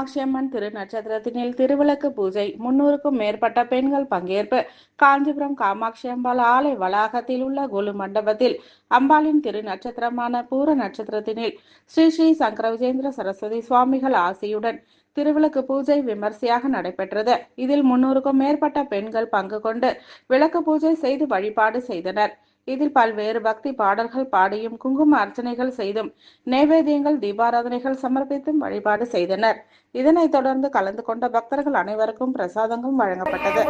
காமாட்சி அம்மன் திரு நட்சத்திரத்தினில் திருவிளக்கு பூஜை 300க்கும் மேற்பட்ட பெண்கள் பங்கேற்பு. காஞ்சிபுரம் காமாட்சி அம்பாள் ஆலை வளாகத்தில் உள்ள கொலு மண்டபத்தில் அம்பாளின் திரு நட்சத்திரமான பூர நட்சத்திரத்தினில் ஸ்ரீ ஸ்ரீ சங்கர விஜேந்திர சரஸ்வதி சுவாமிகள் ஆசியுடன் திருவிளக்கு பூஜை விமர்சையாக நடைபெற்றது. இதில் 300க்கும் மேற்பட்ட பெண்கள் பங்கு கொண்டு விளக்கு பூஜை செய்து வழிபாடு செய்தனர். இதில் பல்வேறு பக்தி பாடல்கள் பாடியும், குங்கும அர்ச்சனைகள் செய்தும், நைவேத்தியங்கள், தீபாராதனைகள் சமர்ப்பித்தும் வழிபாடு செய்தனர். இதனைத் தொடர்ந்து கலந்து கொண்ட பக்தர்கள் அனைவருக்கும் பிரசாதங்களும் வழங்கப்பட்டது.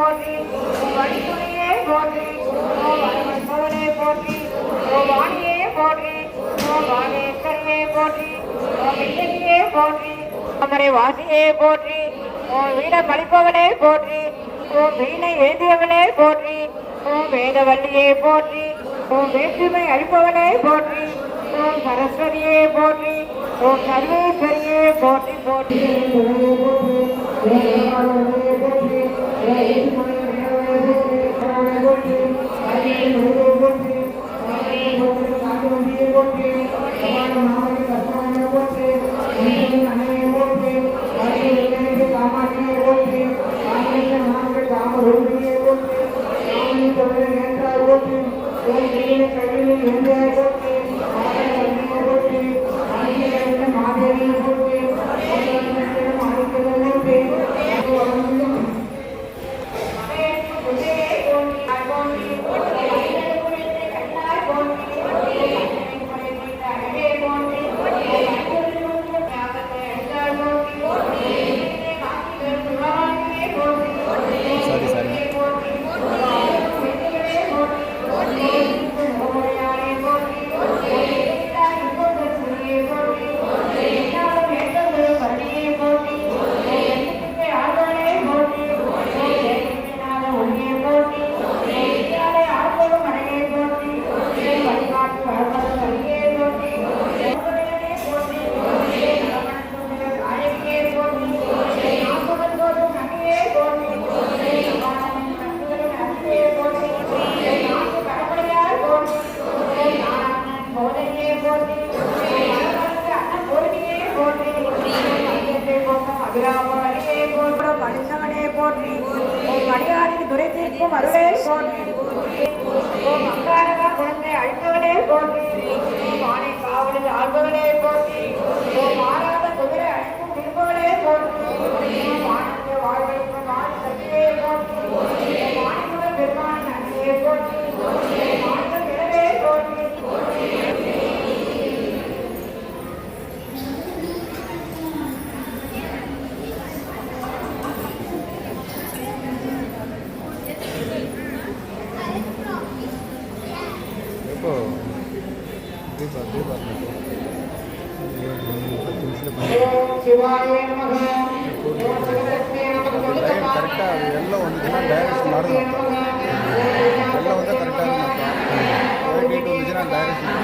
வாசியே போற்றி, வீட பழிப்பவனே போற்றி, வீணை ஏந்தியவனே போற்றி, வேதவல்லியே போற்றி, வேற்றுமை அழிப்பவனே போற்றி, சரஸ்வதியே போற்றி, சர்வேஸ்வரியே போற்றி போற்றி. பணிந்தவனே போற்றி, மணியாரின் துறை தீர்க்கும் அருளே போற்றி, மங்காரக குழந்தை அழித்தவனே போற்றி, மானை காவலில் ஆள்பவனே போற்றி, மாறாத குதிரை அழிக்கும் திருப்பவனே போற்றி, மாநில வாழ்வதற்கு மாறி சக்தியே போற்றி, மாநில பெருமான நன்றியே போற்றி, மாநில நிலவே போற்றி. கரெக்டாக எல்லாம் வந்துச்சுன்னா டைரக்ஷன் நடக்கும். எல்லாம் வந்தால் கரெக்டாக வந்துச்சுன்னா டைரக்ஷன்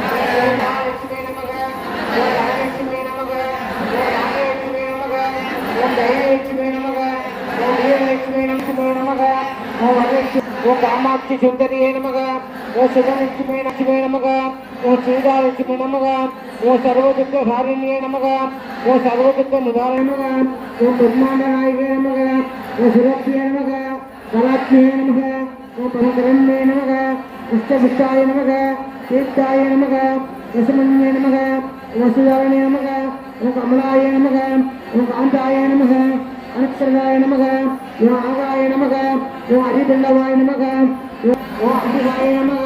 காமாட்சி சுந்தரியே நமக, சுதலட்சுமி லட்சுமி நமக, சீதாலட்சுமி நமக, சர்வதுக்க ஹாரிணியே நமக, சர்வதுக்க நிவாரண நமக, பிரம்மாண்ட நாயகே நமக, சுரப்பிய நமக, கலாட்சியே நமக, பரகரண்யே நமக, இஷ்டபிஷ்டாய நமக, தீர்த்தாய நமக, யசமன்யே நமக, வசுதாரணே நமக, கமலாய நமக, காந்தாய நமக, அனக்ஷராய நமக, ஆகாய நமக, அதிபண்டவாய நமக, அதிகாய நமக.